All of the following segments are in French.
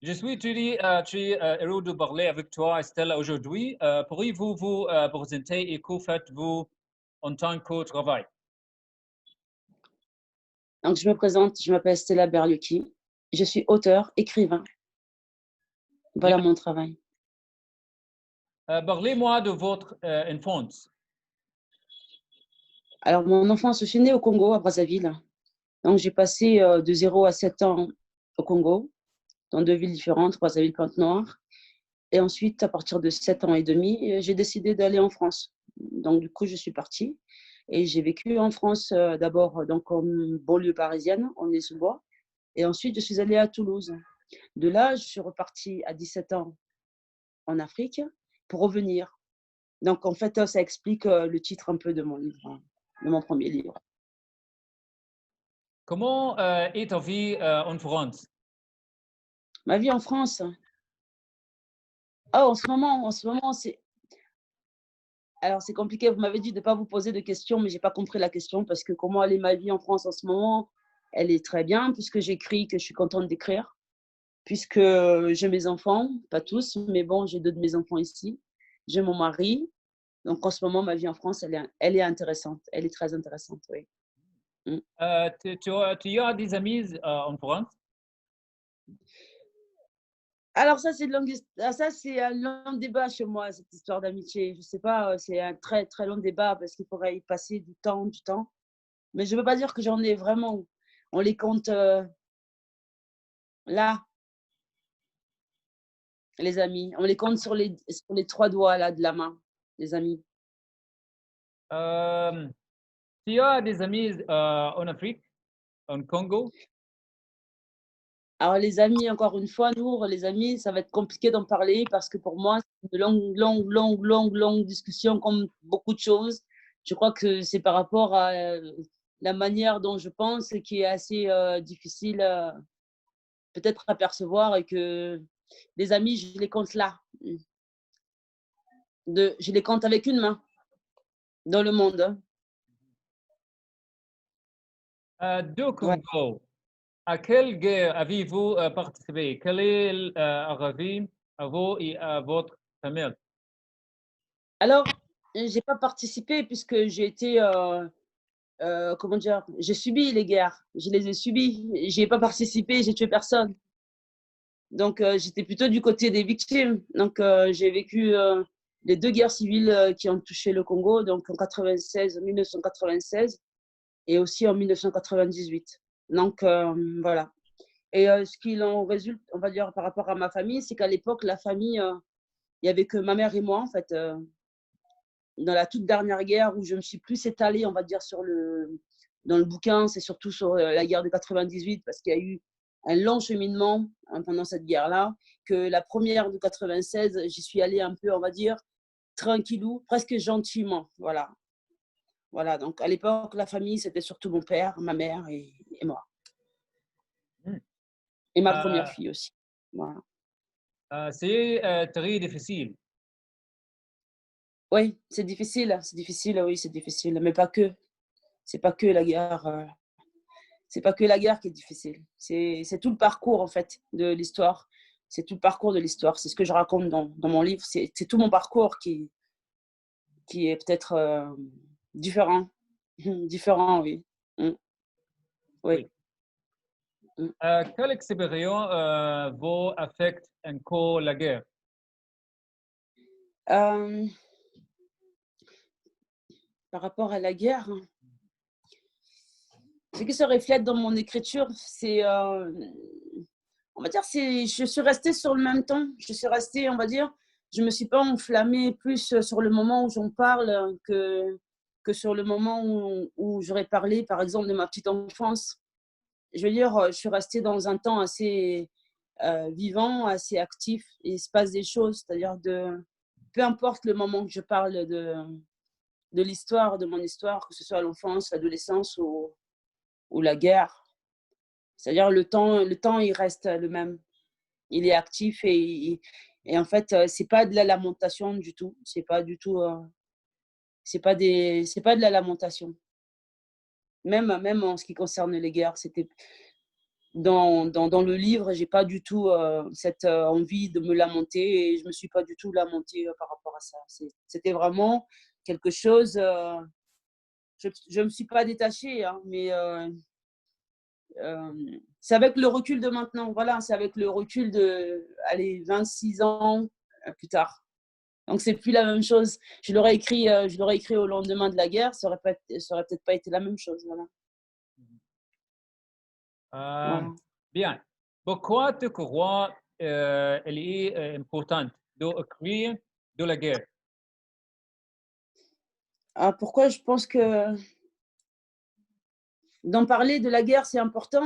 Je suis très heureux de parler avec toi, Stella, aujourd'hui. Pourriez-vous vous présenter et que faites-vous en tant que travail? Donc, je me présente, je m'appelle Stella Berliocchi. Je suis auteur, écrivain. Bien. Voilà mon travail. Parlez-moi de votre enfance. Alors, mon enfance, je suis née au Congo, à Brazzaville. Donc, j'ai passé de 0 à 7 ans au Congo, dans deux villes différentes, Brazzaville, Pointe-Noire. Et ensuite, à partir de 7 ans et demi, j'ai décidé d'aller en France. Donc, du coup, je suis partie. Et j'ai vécu en France d'abord donc, en banlieue parisienne, en Ille-sous-Bois. Et ensuite, je suis allée à Toulouse. De là, je suis repartie à 17 ans en Afrique pour revenir. Donc, en fait, ça explique le titre un peu de mon livre, hein, de mon premier livre. Comment est ta vie en France? Ma vie en France, oh, en ce moment, alors c'est compliqué. Vous m'avez dit de ne pas vous poser de questions, mais j'ai pas compris la question parce que comment elle est ma vie en France en ce moment? Elle est très bien puisque j'écris, que je suis contente d'écrire, puisque j'ai mes enfants, pas tous, mais bon, j'ai deux de mes enfants ici. J'ai mon mari. Donc, en ce moment, ma vie en France, elle est intéressante. Elle est très intéressante, oui. Mm. Tu as des amis en France? Alors ça, ça, c'est un long débat chez moi, cette histoire d'amitié. Je sais pas, c'est un très, très long débat parce qu'il faudrait y passer du temps. Mais je ne veux pas dire que j'en ai vraiment. On les compte là, les amis. On les compte sur les trois doigts là, de la main, les amis. Euh, Tu as des amis en Afrique, en Congo? Alors les amis, encore une fois, nous, les amis, ça va être compliqué d'en parler parce que pour moi, c'est une longue discussion comme beaucoup de choses. Je crois que c'est par rapport à la manière dont je pense qui est assez difficile peut-être à percevoir et que les amis, je les compte là. Je les compte avec une main dans le monde, hein. De Ouais. Congo, à quelle guerre avez-vous participé? Quel est arrivé à vous et à votre famille? Alors, j'ai pas participé puisque j'ai été, comment dire? J'ai subi les guerres. Je les ai subies. J'y ai pas participé, j'ai tué personne. Donc, j'étais plutôt du côté des victimes. Donc, j'ai vécu les deux guerres civiles qui ont touché le Congo, donc en 96, 1996 et aussi en 1998. Donc, voilà. Et ce qu'il en résulte, on va dire, par rapport à ma famille, c'est qu'à l'époque, la famille, il y avait que ma mère et moi, en fait, dans la toute dernière guerre où je me suis plus étalée, on va dire, dans le bouquin, c'est surtout sur la guerre de 98, parce qu'il y a eu un long cheminement hein, pendant cette guerre-là, que la première de 96, j'y suis allée un peu, on va dire, tranquillou, presque gentiment. Voilà. Voilà. Donc, à l'époque, la famille, c'était surtout mon père, ma mère et moi. Hmm. Et ma première Euh, fille aussi. Voilà. c'est très difficile. Oui, c'est difficile, oui, c'est difficile, mais pas que. C'est pas que la guerre. C'est pas que la guerre qui est difficile. C'est tout le parcours en fait de l'histoire. C'est tout le parcours de l'histoire. C'est ce que je raconte dans mon livre. C'est tout mon parcours qui est peut-être différent. Différent, oui. Mm, oui. Oui. Mm. Quelle expérience vous affecte encore la guerre? Euh, Par rapport à la guerre, hein, ce qui se reflète dans mon écriture, c'est, on va dire, je suis restée sur le même ton. Je suis restée, on va dire, je me suis pas enflammée plus sur le moment où j'en parle que sur le moment où j'aurais parlé, par exemple, de ma petite enfance. Je veux dire, je suis restée dans un temps assez vivant, assez actif. Et il se passe des choses, c'est-à-dire peu importe le moment que je parle de l'histoire, de mon histoire, que ce soit l'enfance, l'adolescence ou la guerre. C'est-à-dire le temps, il reste le même. Il est actif et en fait, c'est pas de la lamentation du tout. C'est pas du tout, c'est pas de la lamentation. Même en ce qui concerne les guerres, c'était dans le livre, j'ai pas du tout cette envie de me lamenter et je me suis pas du tout lamentée par rapport à ça. C'était vraiment quelque chose. Je me suis pas détachée, hein, mais c'est avec le recul de maintenant. Voilà, c'est avec le recul de, allez, 26 ans plus tard. Donc c'est plus la même chose. Je l'aurais écrit au lendemain de la guerre, ça aurait peut-être pas été la même chose. Voilà. Voilà. Bien. Pourquoi tu crois elle est importante d'écrire de la guerre? Pourquoi je pense que d'en parler de la guerre, c'est important,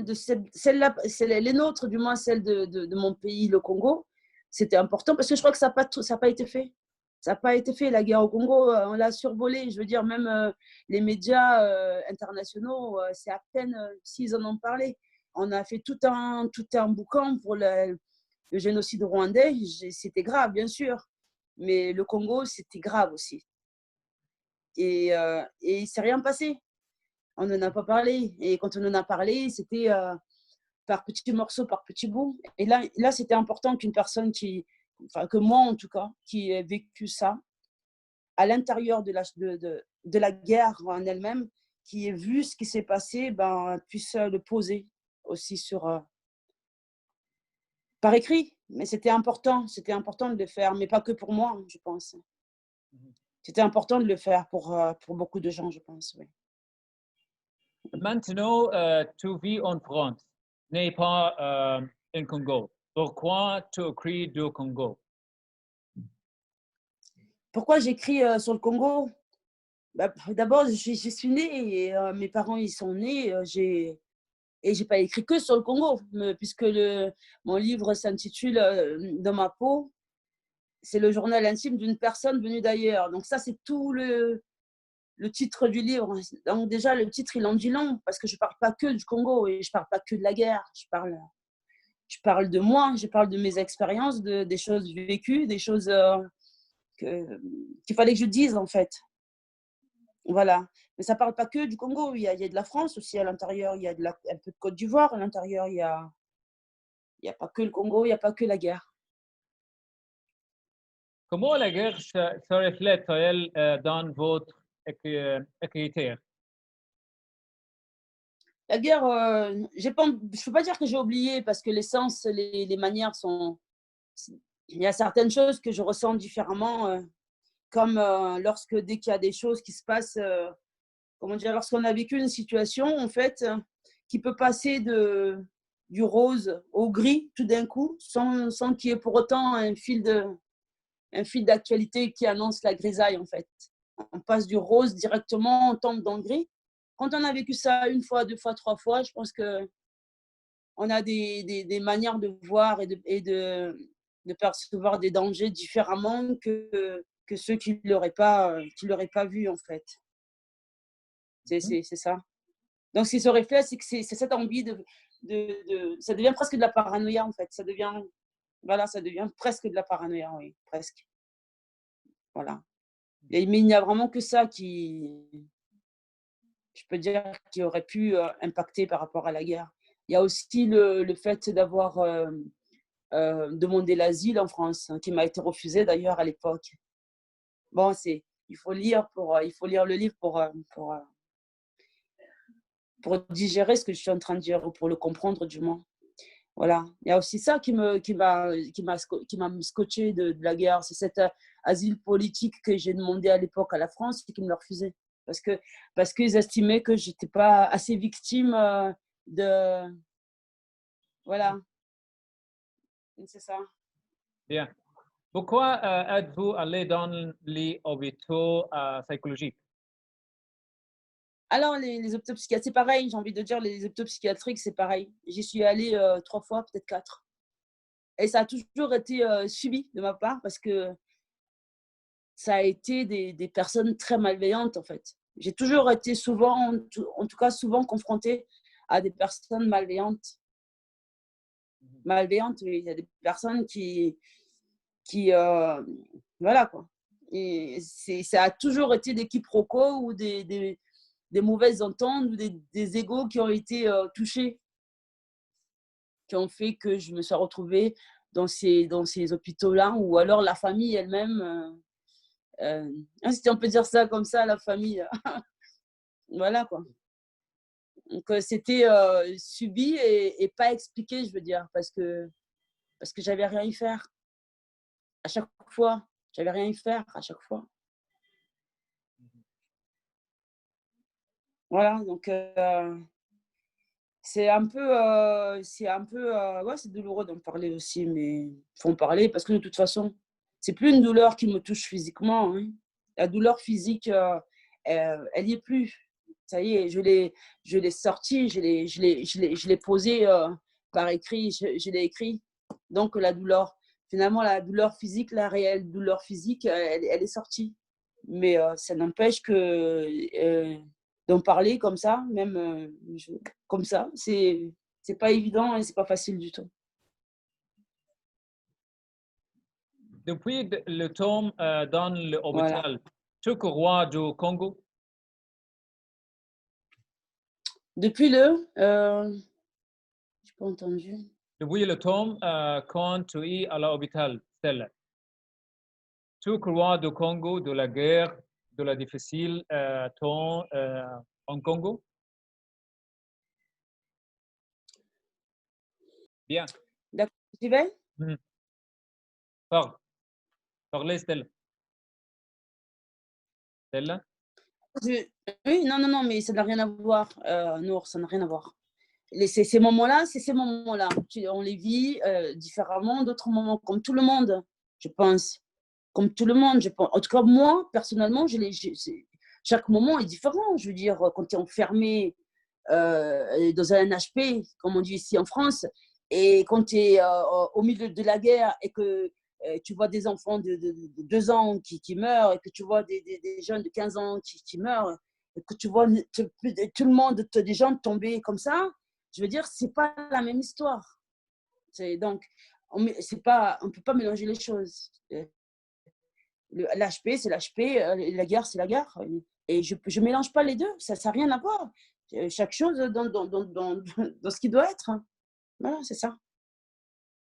de celle-là, les nôtres, du moins celle de mon pays, le Congo. C'était important parce que je crois que ça n'a pas été fait. Ça n'a pas été fait, la guerre au Congo, on l'a survolé. Je veux dire, même les médias internationaux, c'est à peine s'ils en ont parlé. On a fait tout un boucan pour le génocide rwandais. C'était grave, bien sûr. Mais le Congo, c'était grave aussi. Et il ne s'est rien passé. On n'en a pas parlé. Et quand on en a parlé, c'était par petits morceaux, par petits bouts. Et là c'était important qu'une personne que moi en tout cas, qui ait vécu ça à l'intérieur de la guerre en elle-même, qui ait vu ce qui s'est passé, puisse le poser aussi par écrit. Mais c'était important de le faire, mais pas que pour moi, je pense. C'était important de le faire pour beaucoup de gens, je pense, oui. Maintenant, tu vis en France, n'est pas en Congo. Pourquoi tu écris du Congo? Pourquoi j'écris sur le Congo? D'abord, je suis née et mes parents ils sont nés. J'ai pas écrit que sur le Congo, puisque mon livre s'intitule Dans ma peau. C'est le journal intime d'une personne venue d'ailleurs. Donc ça, c'est tout le titre du livre. Donc déjà, le titre, il en dit long, parce que je parle pas que du Congo et je parle pas que de la guerre. Je parle de moi, je parle de mes expériences, des choses vécues, des choses qu'il fallait que je dise en fait. Voilà. Mais ça ne parle pas que du Congo. Il y a de la France aussi à l'intérieur. Il y a un peu de Côte d'Ivoire à l'intérieur. Il y a pas que le Congo, il n'y a pas que la guerre. Comment la guerre se reflète-t-elle dans votre écriture? La guerre, je ne peux pas dire que j'ai oublié parce que l'essence, les manières sont. Il y a certaines choses que je ressens différemment, comme dès qu'il y a des choses qui se passent, comment dire, lorsqu'on a vécu une situation, en fait, qui peut passer du rose au gris tout d'un coup, sans qu'il y ait pour autant un fil d'actualité qui annonce la grisaille, en fait. On passe du rose directement, on tombe dans le gris. Quand on a vécu ça une fois, deux fois, trois fois, je pense qu'on a des manières de voir et de percevoir des dangers différemment que ceux qui ne l'auraient pas vu, en fait. C'est ça. Donc, ce qui se reflète, c'est que c'est cette envie ça devient presque de la paranoïa, en fait. Ça devient presque de la paranoïa, oui, presque. Voilà. Mais il n'y a vraiment que ça je peux dire, qui aurait pu impacter par rapport à la guerre. Il y a aussi le fait d'avoir demandé l'asile en France, qui m'a été refusé d'ailleurs à l'époque. Bon, il faut lire le livre pour digérer ce que je suis en train de dire, ou pour le comprendre du moins. Voilà. Il y a aussi ça qui m'a scotché de la guerre. C'est cet asile politique que j'ai demandé à l'époque à la France et qui me le refusait. Parce qu'ils estimaient que je n'étais pas assez victime de. Voilà. C'est ça. Bien. Pourquoi êtes-vous allé dans les hôpitaux psychologiques? Alors, les hôpitaux psychiatriques, c'est pareil. J'ai envie de dire, les hôpitaux psychiatriques, c'est pareil. J'y suis allée 3 fois, peut-être 4. Et ça a toujours été subi de ma part parce que ça a été des personnes très malveillantes, en fait. J'ai toujours été souvent, en tout cas souvent confrontée à des personnes malveillantes. Malveillantes, oui. Il y a des personnes qui voilà quoi. Et ça a toujours été des quiproquos ou des mauvaises ententes ou des égos qui ont été touchés. qui ont fait que je me suis retrouvée dans ces hôpitaux-là, ou alors la famille elle-même, si on peut dire ça comme ça, la famille, voilà quoi. Donc c'était subi et pas expliqué, je veux dire, parce que j'avais rien à y faire à chaque fois. J'avais rien à y faire à chaque fois. Voilà, donc c'est un peu, ouais, c'est douloureux d'en parler aussi, mais il faut en parler parce que de toute façon, c'est plus une douleur qui me touche physiquement, hein. La douleur physique, elle y est plus. Ça y est, je l'ai sortie, je l'ai posée, par écrit, je l'ai écrit. Donc la douleur, finalement, la douleur physique, la réelle douleur physique, elle est sortie. Mais ça n'empêche que, d'en parler comme ça, même, comme ça, c'est pas évident et c'est pas facile du tout. Depuis le temps dans Voilà. l'hôpital, tu es roi du Congo? Depuis le, j'ai pas entendu. Depuis le temps quand tu es à l'hôpital, Stella, tu es roi du Congo, de la guerre, de la difficile temps en Congo? Bien. D'accord, j'y vais? Parle, parlez, Stella. Stella? Je Oui, non, non, non, mais ça n'a rien à voir, Nour, ça n'a rien à voir. Ces moments-là, c'est ces moments-là. On les vit différemment d'autres moments, comme tout le monde, je pense. Comme tout le monde, je pense. En tout cas, moi, personnellement, chaque moment est différent. Je veux dire, quand tu es enfermé dans un NHP, comme on dit ici en France, et quand tu es au milieu de la guerre et que tu vois des enfants de 2 ans qui meurent, et que tu vois des jeunes de 15 ans qui meurent, et que tu vois tout le monde, des gens tomber comme ça, je veux dire, c'est pas la même histoire. Donc, on ne peut pas mélanger les choses. L'HP, c'est l'HP, la guerre, c'est la guerre. Et je ne mélange pas les deux, ça n'a rien à voir. Chaque chose dans ce qui doit être. Voilà, c'est ça.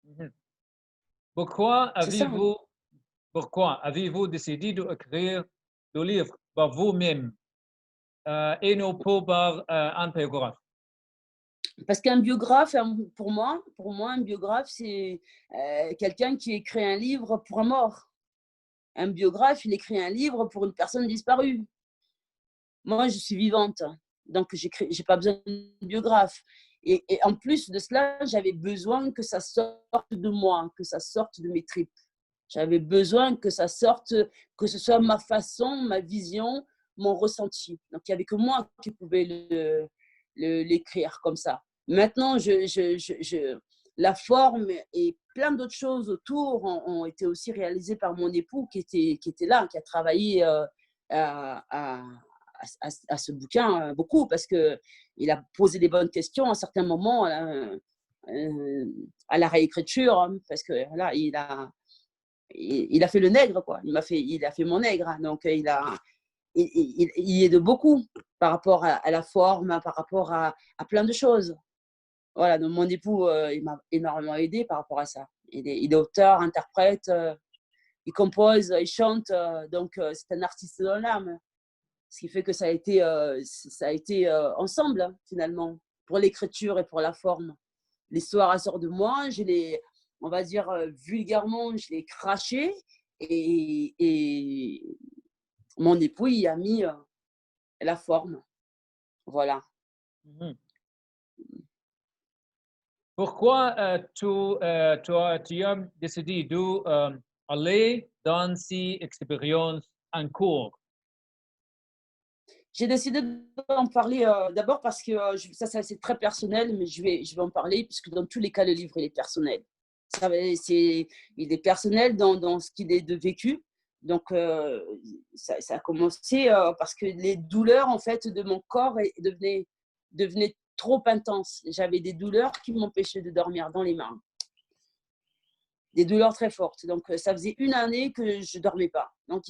Mhm. Pourquoi C'est ça. avez-vous décidé d'écrire le livre par vous-même et non pas par un biographe? Parce qu'un biographe, pour moi, un biographe, c'est quelqu'un qui écrit un livre pour un mort. Un biographe, il écrit un livre pour une personne disparue. Moi, je suis vivante, donc j'ai pas besoin de biographe. Et en plus de cela, j'avais besoin que ça sorte de moi, que ça sorte de mes tripes. J'avais besoin que ça sorte, que ce soit ma façon, ma vision, mon ressenti. Donc, il n'y avait que moi qui pouvais l'écrire comme ça. Maintenant, la forme et plein d'autres choses autour ont été aussi réalisées par mon époux qui était là, qui a travaillé à ce bouquin beaucoup parce qu'il a posé des bonnes questions à certains moments à la réécriture, hein, parce que là, il a fait le nègre, quoi. Il a fait mon nègre, hein, donc il aide beaucoup par rapport à la forme, par rapport à plein de choses. Voilà, donc mon époux, il m'a énormément aidé par rapport à ça. Il est auteur, interprète, il compose, il chante, donc c'est un artiste dans l'âme. Ce qui fait que ça a été ensemble, hein, finalement, pour l'écriture et pour la forme. L'histoire, elle sort de moi, on va dire vulgairement, je l'ai craché et mon époux, il a mis la forme. Voilà. Mhm. Pourquoi tu as décidé d'aller dans ces expériences en cours? J'ai décidé d'en parler d'abord parce que ça c'est très personnel, mais je vais en parler puisque dans tous les cas, le livre, il est personnel. Il est personnel dans ce qu'il est de vécu. Donc, ça a commencé parce que les douleurs, en fait, de mon corps devenaient trop intenses. J'avais des douleurs qui m'empêchaient de dormir dans les mains. Des douleurs très fortes. Donc, ça faisait 1 année que je ne dormais pas. Donc,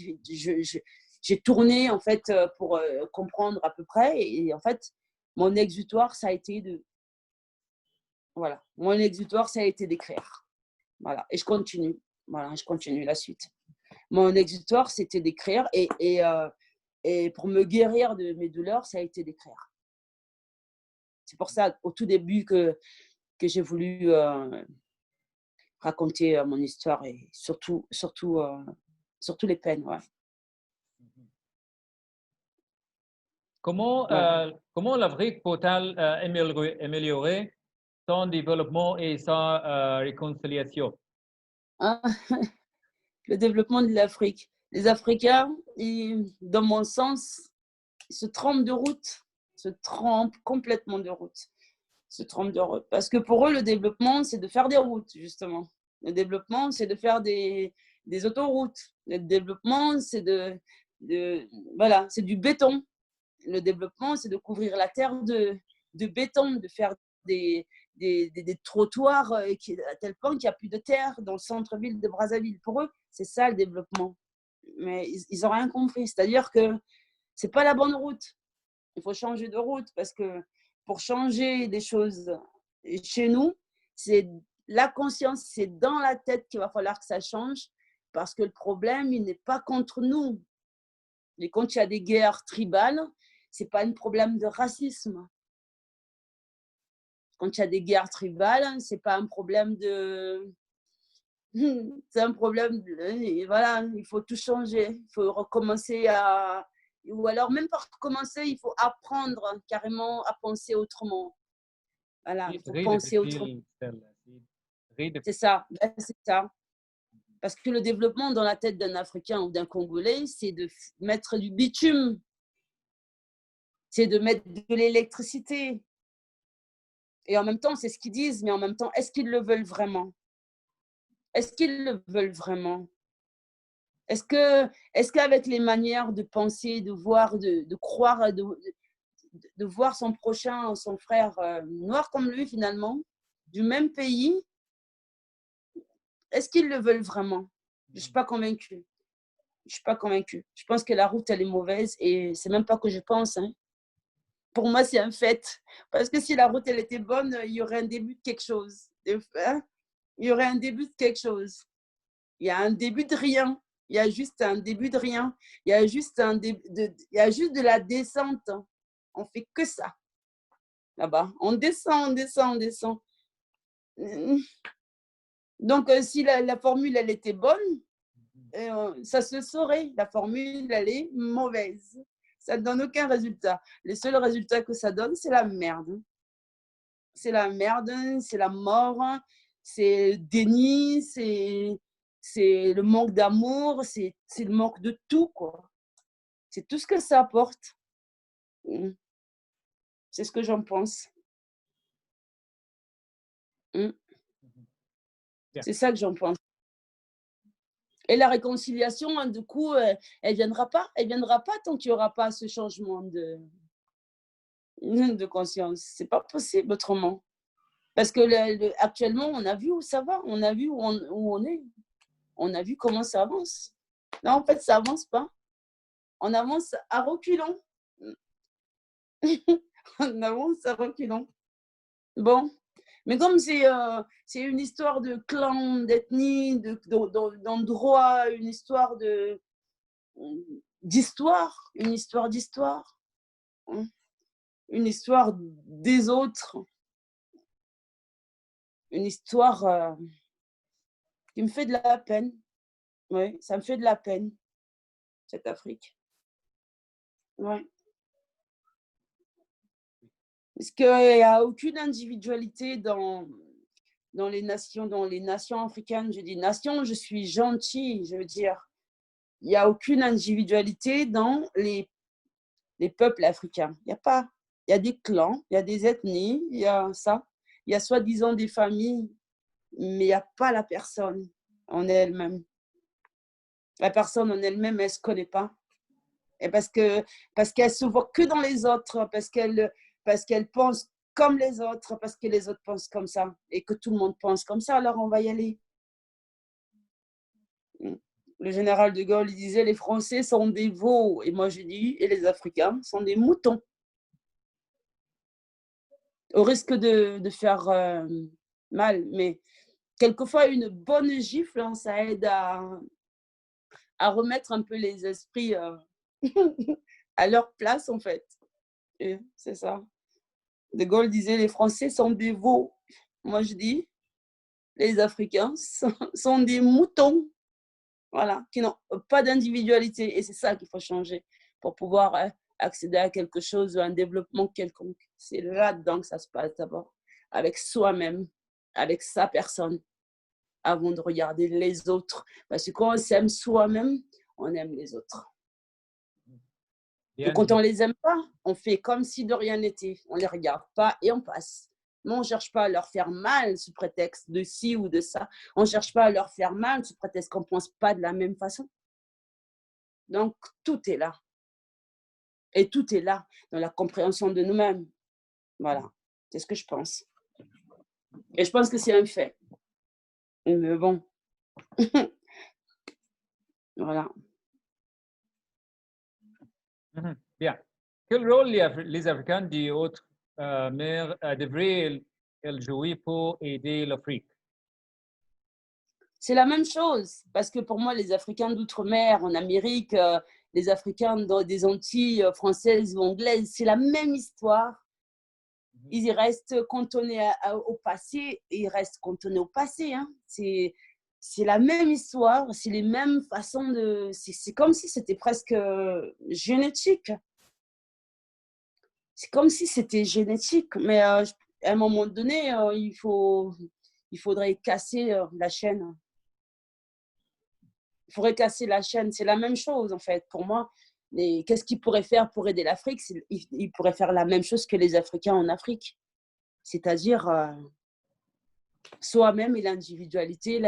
j'ai tourné, en fait, pour comprendre à peu près. Et en fait, mon exutoire, ça a été Voilà. Mon exutoire, ça a été d'écrire. Voilà. Et je continue. Voilà, je continue la suite. Mon exutoire, c'était d'écrire. Et pour me guérir de mes douleurs, ça a été d'écrire. C'est pour ça, au tout début, que j'ai voulu raconter mon histoire et surtout les peines. Ouais. Comment, Voilà. comment l'Afrique peut-elle améliorer son développement et sa réconciliation? Hein? Le développement de l'Afrique. Les Africains, dans mon sens, ils se trompent de route. Se trompent complètement de route. Se trompent de route. Parce que pour eux, le développement, c'est de faire des routes, justement. Le développement, c'est de faire des autoroutes. Le développement, c'est voilà, c'est du béton. Le développement, c'est de couvrir la terre de béton, de faire des trottoirs à tel point qu'il n'y a plus de terre dans le centre-ville de Brazzaville. Pour eux, c'est ça le développement. Mais ils n'ont rien compris. C'est-à-dire que ce n'est pas la bonne route. Il faut changer de route parce que pour changer des choses chez nous, c'est la conscience, c'est dans la tête qu'il va falloir que ça change parce que le problème, il n'est pas contre nous. Et quand il y a des guerres tribales, ce n'est pas un problème de racisme. Quand il y a des guerres tribales, ce n'est pas un problème de... C'est un problème, voilà, il faut tout changer. Il faut recommencer à... Ou alors, même pas recommencer, il faut apprendre carrément à penser autrement. Voilà, il faut penser autrement. C'est ça, c'est ça. Parce que le développement dans la tête d'un Africain ou d'un Congolais, c'est de mettre du bitume. C'est de mettre de l'électricité. Et en même temps, c'est ce qu'ils disent, mais en même temps, est-ce qu'ils le veulent vraiment? Est-ce qu'ils le veulent vraiment? Est-ce qu'avec les manières de penser, de voir, de croire, de voir son prochain, son frère noir comme lui finalement, du même pays, est-ce qu'ils le veulent vraiment? Je ne suis pas convaincue. Je ne suis pas convaincue. Je pense que la route, elle est mauvaise et ce n'est même pas que je pense. Hein. Pour moi, c'est un fait. Parce que si la route, elle était bonne, il y aurait un début de quelque chose. Hein? Il y aurait un début de quelque chose. Il y a un début de rien. Il y a juste un début de rien. Il y a juste, il y a juste de la descente. On ne fait que ça. Là-bas. On descend, on descend, on descend. Donc, si la formule, elle était bonne, ça se saurait. La formule, elle est mauvaise. Ça ne donne aucun résultat. Le seul résultat que ça donne, c'est la merde. C'est la merde, c'est la mort, c'est le déni, c'est le manque d'amour, c'est le manque de tout, quoi. C'est tout ce que ça apporte. C'est ce que j'en pense. C'est ça que j'en pense. Et la réconciliation, du coup, elle viendra pas tant qu'il n'y aura pas ce changement de conscience. C'est pas possible autrement. Parce que actuellement, on a vu où ça va, on a vu où on est, on a vu comment ça avance. Non, en fait, ça avance pas. On avance à reculons. On avance à reculons. Bon, mais comme c'est une histoire de clan, d'ethnie, d'endroit, une histoire d'histoire, une histoire d'histoire, hein, une histoire des autres, une histoire qui me fait de la peine. Oui, ça me fait de la peine, cette Afrique. Oui. Parce qu'il n'y a aucune individualité dans les nations africaines. Je dis nations, je suis gentille, je veux dire. Il n'y a aucune individualité dans les peuples africains. Il n'y a pas. Il y a des clans, il y a des ethnies, il y a ça. Il y a soi-disant des familles, mais il n'y a pas la personne en elle-même. La personne en elle-même, elle ne se connaît pas. Et parce qu'elle ne se voit que dans les autres, parce qu'elle pense comme les autres, parce que les autres pensent comme ça, et que tout le monde pense comme ça, alors on va y aller. Le général de Gaulle, il disait, les Français sont des veaux, et moi je dis, et les Africains sont des moutons. au risque de faire mal. Mais quelquefois, une bonne gifle, hein, ça aide à remettre un peu les esprits à leur place, en fait. Et c'est ça. De Gaulle disait, les Français sont des veaux. Moi, je dis, les Africains sont des moutons, voilà, qui n'ont pas d'individualité. Et c'est ça qu'il faut changer pour pouvoir accéder à quelque chose, à un développement quelconque. C'est là-dedans que ça se passe d'abord, avec soi-même, avec sa personne, avant de regarder les autres. Parce que quand on s'aime soi-même, on aime les autres. Et quand on ne les aime pas, on fait comme si de rien n'était. On ne les regarde pas et on passe. Mais on ne cherche pas à leur faire mal sous prétexte de ci ou de ça. On ne cherche pas à leur faire mal sous prétexte qu'on ne pense pas de la même façon. Donc, tout est là. Et tout est là dans la compréhension de nous-mêmes. Voilà, c'est ce que je pense. Et je pense que c'est un fait. Mais bon, voilà. Bien. Quel rôle les Africains des autres mers devraient jouer pour aider l'Afrique? C'est la même chose, parce que pour moi, les Africains d'outre-mer, en Amérique, les Africains des Antilles françaises ou anglaises, c'est la même histoire. Ils y restent cantonnés au passé, et ils restent cantonnés au passé. Hein. C'est la même histoire, c'est les mêmes façons de... C'est comme si c'était presque génétique. C'est comme si c'était génétique, mais à un moment donné, il faudrait casser la chaîne. Il faudrait casser la chaîne. C'est la même chose, en fait, pour moi. Qu'est-ce qu'ils pourraient faire pour aider l'Afrique? Ils pourraient faire la même chose que les Africains en Afrique. C'est-à-dire soi-même et l'individualité,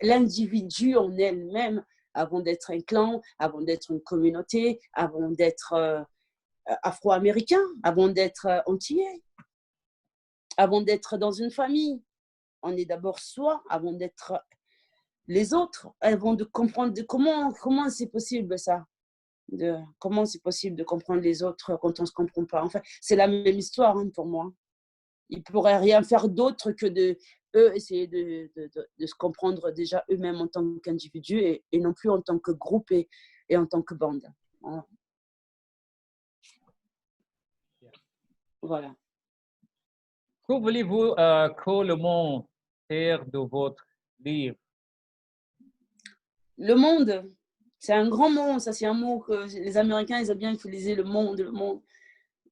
l'individu en elle-même, avant d'être un clan, avant d'être une communauté, avant d'être afro-américain, avant d'être antillais, avant d'être dans une famille. On est d'abord soi, avant d'être les autres, avant de comprendre comment c'est possible ça. Comment c'est possible de comprendre les autres quand on ne se comprend pas. Enfin, c'est la même histoire hein, pour moi. Ils ne pourraient rien faire d'autre que eux essayer de se comprendre déjà eux-mêmes en tant qu'individus et non plus en tant que groupe et en tant que bande. Voilà. Que voulez-vous que le monde faire de votre livre? Le monde, c'est un grand mot. Ça, c'est un mot que les Américains, ils ont bien utilisé, le monde, le monde.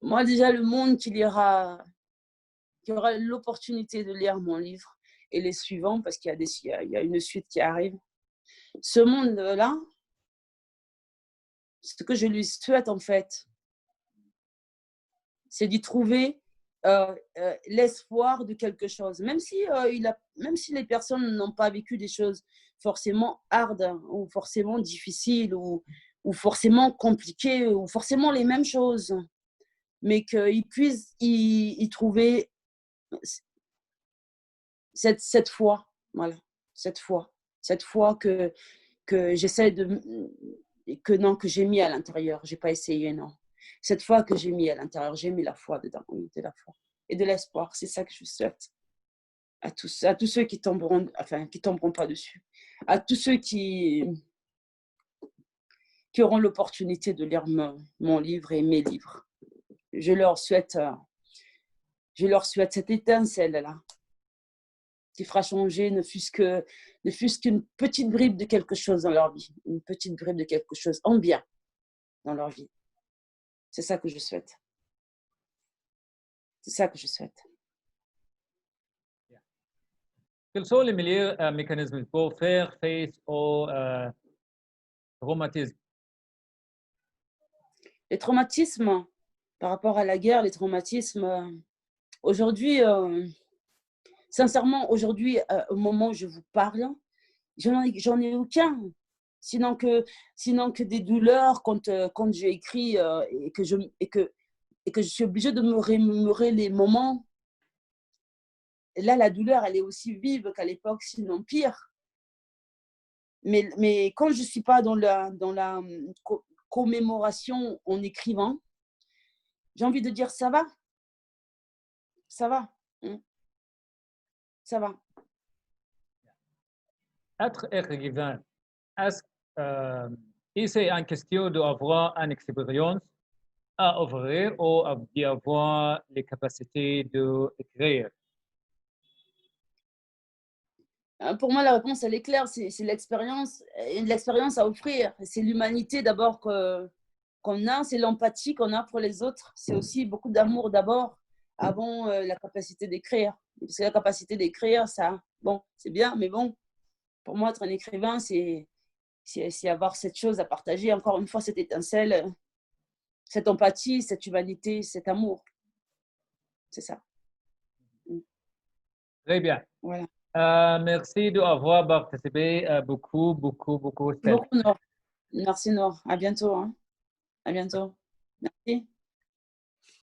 Moi, déjà, le monde qui aura l'opportunité de lire mon livre et les suivants, parce qu'il y a une suite qui arrive. Ce monde-là, ce que je lui souhaite, en fait, c'est d'y trouver l'espoir de quelque chose. Même si les personnes n'ont pas vécu des choses forcément hard ou forcément difficiles ou forcément compliquées ou forcément les mêmes choses, mais qu'ils puissent y trouver cette foi, voilà, cette foi que j'essaie que j'ai mis à l'intérieur. J'ai pas essayé, non. Cette foi que j'ai mis à l'intérieur, j'ai mis la foi dedans, oui, de la foi et de l'espoir. C'est ça que je souhaite à tous ceux qui tomberont pas dessus, à tous ceux qui auront l'opportunité de lire mon livre et mes livres. Je leur souhaite cette étincelle-là qui fera changer ne fût-ce qu'une petite bribe de quelque chose dans leur vie, une petite bribe de quelque chose en bien dans leur vie. C'est ça que je souhaite. C'est ça que je souhaite. Quels sont les meilleurs mécanismes pour faire face au traumatisme? Les traumatismes, par rapport à la guerre, les traumatismes, aujourd'hui, sincèrement, aujourd'hui, au moment où je vous parle, j'en ai aucun. Sinon que des douleurs quand j'ai écrit et que je suis obligée de me remémorer les moments. Et là, la douleur, elle est aussi vive qu'à l'époque, sinon pire. Mais quand je ne suis pas dans la commémoration en écrivant, j'ai envie de dire ça va. Ça va. Ça va. Être écrivain, est-ce, et c'est une question d'avoir une expérience à ouvrir ou d'avoir les capacités d'écrire? Pour moi, la réponse, elle est claire. C'est l'expérience à offrir. C'est l'humanité d'abord qu'on a, c'est l'empathie qu'on a pour les autres. C'est aussi beaucoup d'amour d'abord avant la capacité d'écrire. Parce que la capacité d'écrire, ça, bon, c'est bien, mais bon, pour moi, être un écrivain, c'est avoir cette chose à partager. Encore une fois, cette étincelle, cette empathie, cette humanité, cet amour. C'est ça. Très bien. Voilà. Merci d'avoir participé beaucoup, Stella. Beaucoup, Nour. Merci, Nour. À bientôt. Hein. À bientôt. Merci.